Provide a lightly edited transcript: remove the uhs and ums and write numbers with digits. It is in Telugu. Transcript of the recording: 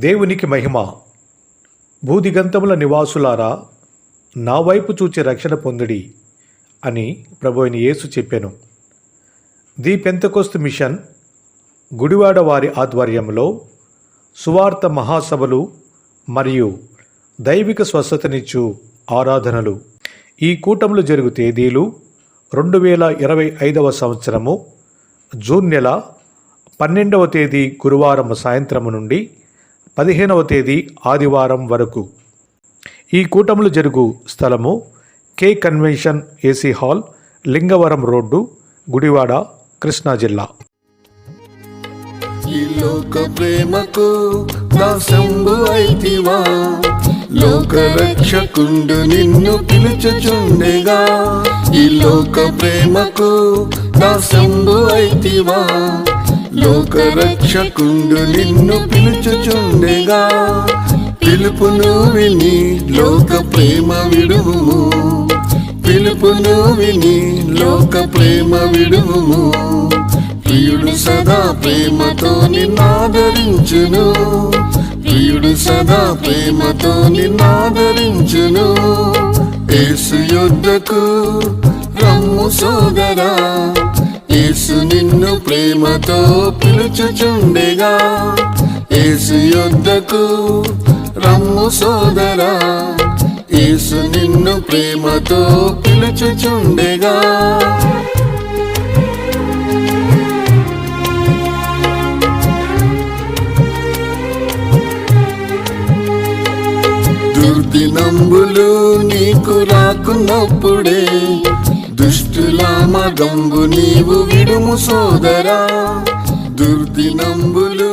దేవునికి మహిమ. భూదిగంతముల నివాసులారా, నా వైపు చూచి రక్షణ పొందుడి అని ప్రభువైన యేసు చెప్పెను. ది పెంతెకోస్తు మిషన్ గుడివాడ వారి ఆధ్వర్యంలో సువార్త మహాసభలు మరియు దైవిక స్వస్థతనిచ్చు ఆరాధనలు. ఈ కూటములు జరుగు తేదీలు 2025 సంవత్సరము జూన్ నెల 12వ తేదీ గురువారం సాయంత్రము నుండి 15వ తేదీ ఆదివారం వరకు. ఈ కూటములు జరుగు స్థలము కే convention AC hall, Lingavaram road, Gudivada, Krishna జిల్లా. ఈ లోక ప్రేమకు దాసంబు అయితివా, లోక రక్షకుండు నిన్ను పిలుచుచుండెగా. ఈ లోక ప్రేమకు దాసంబు అయితివా, లోక రక్షకుండు నిన్ను పిలుచుచుండెగా. పిలుపును విని లోక ప్రేమ విడుము, పిలుపును విని లోక ప్రేమ విడుము. ప్రియుడు సదా ప్రేమతో నిన్నాదరించును, ప్రియుడు సదా ప్రేమతో నిన్నాదరించును. యేసు యొద్దకు రమ్ము సోదరా, యేసు నిన్ను ప్రేమతో పిలుచుచుండెగా. యేసు యొద్దకు రమ్ము సోదరా, యేసు నిన్ను ప్రేమతో పిలుచుచుండెగా. దుర్దినంబులు నీకు రాకున్నప్పుడే దుష్టుల మగంబు నీవు విడుము సోదరా. దుర్దినంబులు